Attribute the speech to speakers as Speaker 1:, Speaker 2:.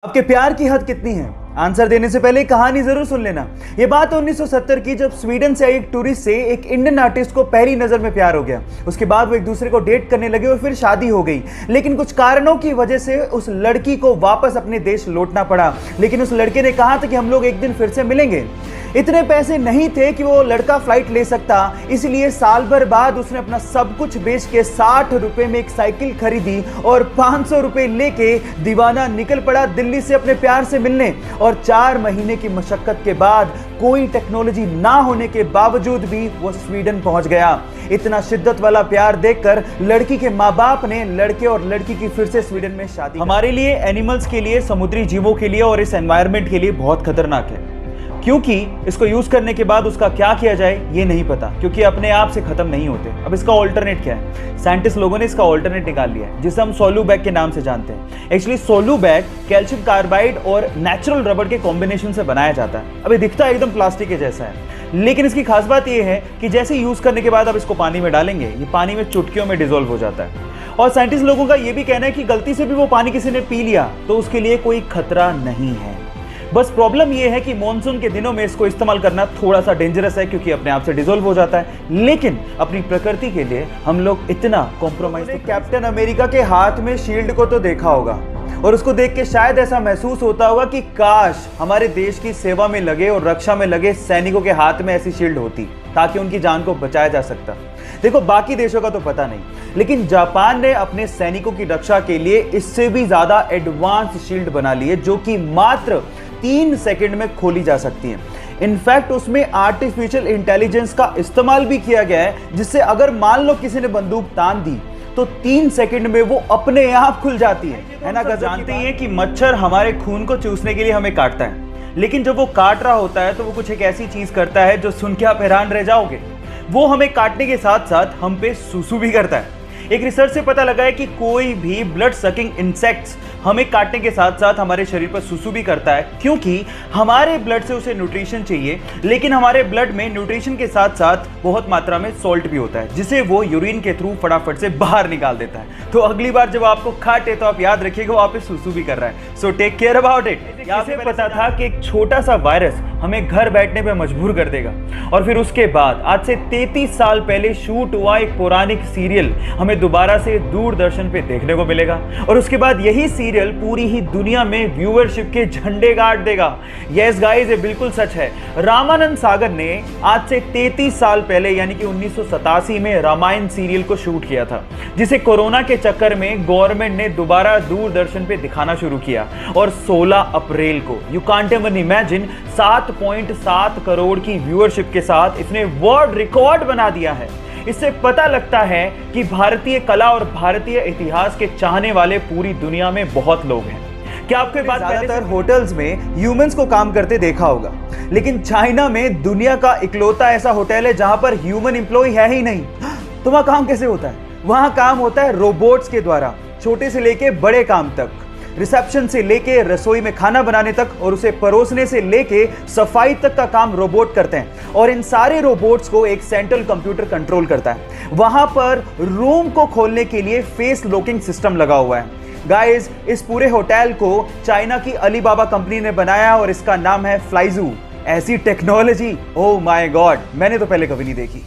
Speaker 1: आपके प्यार की हद कितनी है? आंसर देने से पहले कहानी जरूर सुन लेना। ये बात 1970 की, जब स्वीडन से आई एक टूरिस्ट से एक इंडियन आर्टिस्ट को पहली नजर में प्यार हो गया। उसके बाद वो एक दूसरे को डेट करने लगे और फिर शादी हो गई। लेकिन कुछ कारणों की वजह से उस लड़की को वापस अपने देश लौटना पड़ा। लेकिन उस लड़के ने कहा था कि हम लोग एक दिन फिर से मिलेंगे। इतने पैसे नहीं थे कि वो लड़का फ्लाइट ले सकता, इसलिए साल भर बाद उसने अपना सब कुछ बेच के 60 रुपए में एक साइकिल खरीदी और 500 रुपए लेके दीवाना निकल पड़ा दिल्ली से अपने प्यार से मिलने। और 4 महीने की मशक्कत के बाद, कोई टेक्नोलॉजी ना होने के बावजूद भी वो स्वीडन पहुंच गया। इतना शिद्दत वाला प्यार देखकर लड़की के माँ बाप ने लड़के और लड़की की फिर से स्वीडन में शादी। हमारे लिए, एनिमल्स के लिए, समुद्री जीवों के लिए और इस एनवायरनमेंट के लिए बहुत खतरनाक है, क्योंकि इसको यूज करने के बाद उसका क्या किया जाए ये नहीं पता, क्योंकि अपने आप से खत्म नहीं होते। अब इसका ऑल्टरनेट क्या है? साइंटिस्ट लोगों ने इसका ऑल्टरनेट निकाल लिया है, जिसे हम सोलू बैग के नाम से जानते हैं। एक्चुअली सोलू बैग कैल्शियम कार्बाइड और नेचुरल रबड़ के कॉम्बिनेशन से बनाया जाता है। अब ये दिखता एकदम प्लास्टिक के जैसा है, लेकिन इसकी खास बात यह है कि जैसे यूज करने के बाद आप इसको पानी में डालेंगे, ये पानी में चुटकियों में डिसॉल्व हो जाता है। और साइंटिस्ट लोगों का यह भी कहना है कि गलती से भी वो पानी किसी ने पी लिया तो उसके लिए कोई खतरा नहीं है। बस प्रॉब्लम यह है कि मॉनसून के दिनों में इसको इस्तेमाल करना थोड़ा सा डेंजरस है, क्योंकि अपने आप से डिसॉल्व हो जाता है। लेकिन अपनी प्रकृति के लिए हम लोग इतना कॉम्प्रोमाइज। कैप्टन अमेरिका के हाथ में शील्ड को तो देखा होगा, और उसको देख के शायद ऐसा महसूस होता होगा कि काश हमारे देश की सेवा में लगे और रक्षा में लगे सैनिकों के हाथ में ऐसी शील्ड होती, ताकि उनकी जान को बचाया जा सकता। देखो, बाकी देशों का तो पता नहीं, लेकिन जापान ने अपने सैनिकों की रक्षा के लिए इससे भी ज्यादा एडवांस शील्ड बना ली है, जो कि मात्र 3 सेकंड में खोली जा सकती है। इनफैक्ट उसमें आर्टिफिशियल इंटेलिजेंस का इस्तेमाल भी किया गया है, जिससे अगर मान लो किसी ने बंदूक तान दी तो 3 सेकंड में वो अपने आप खुल जाती है ना। जानते ही हैं कि मच्छर हमारे खून को चूसने के लिए हमें काटता है, लेकिन जब वो काट रहा होता है तो वो कुछ एक ऐसी चीज करता है जो सुन के आप हैरान रह जाओगे। वो हमें काटने के साथ साथ हम पे सूसू भी करता है। एक रिसर्च से पता लगा है कि कोई भी ब्लड सकिंग इंसेक्ट्स हमें काटने के साथ साथ हमारे शरीर पर सुसु भी करता है, क्योंकि हमारे ब्लड से उसे न्यूट्रिशन चाहिए। लेकिन हमारे ब्लड में न्यूट्रिशन के साथ साथ बहुत मात्रा में सॉल्ट भी होता है, जिसे वो यूरिन के थ्रू फटाफट से बाहर निकाल देता है। तो अगली बार जब आपको काटे तो आप याद रखिएगा वो आप पे सुसु भी कर रहा है। So take care about it. इसे पता था कि एक छोटा सा वायरस हमें घर बैठने पे मजबूर कर देगा, और फिर उसके बाद आज से 33 साल पहले शूट हुआ एक पौराणिक सीरियल हमें दोबारा से दूरदर्शन पे देखने को मिलेगा, और उसके बाद यही सीरियल पूरी ही दुनिया में व्यूअरशिप के झंडे गाड़ देगा। यस गाइस, ये बिल्कुल सच है। रामानंद सागर ने आज से 33 साल पहले यानी कि 1987 में रामायण सीरियल को शूट किया था, जिसे कोरोना के चक्कर में गवर्नमेंट ने दोबारा दूरदर्शन पे दिखाना शुरू किया। और 16 अप्रैल को, you can't even imagine, 7.7 crore की व्यूअरशिप के साथ इसने वर्ल्ड रिकॉर्ड बना दिया है। इससे पता लगता है कि भारतीय कला और भारतीय इतिहास के चाहने वाले पूरी दुनिया में बहुत लोग हैं। क्या आपको बात, ज्यादातर होटल्स में ह्यूमंस को काम करते देखा होगा, लेकिन चाइना में दुनिया का इकलौता ऐसा होटल है जहां पर ह्यूमन एम्प्लॉय है ही नहीं। तो वहां काम कैसे होता है? वहां काम होता है रोबोट्स के द्वारा, छोटे से लेके बड़े काम तक, रिसेप्शन से लेके रसोई में खाना बनाने तक, और उसे परोसने से लेके सफाई तक का काम रोबोट करते हैं। और इन सारे रोबोट्स को एक सेंट्रल कंप्यूटर कंट्रोल करता है। वहां पर रूम को खोलने के लिए फेस लॉकिंग सिस्टम लगा हुआ है। गाइस, इस पूरे होटल को चाइना की अलीबाबा कंपनी ने बनाया और इसका नाम है फ्लाइजू। ऐसी टेक्नोलॉजी, ओह माय गॉड, मैंने तो पहले कभी नहीं देखी।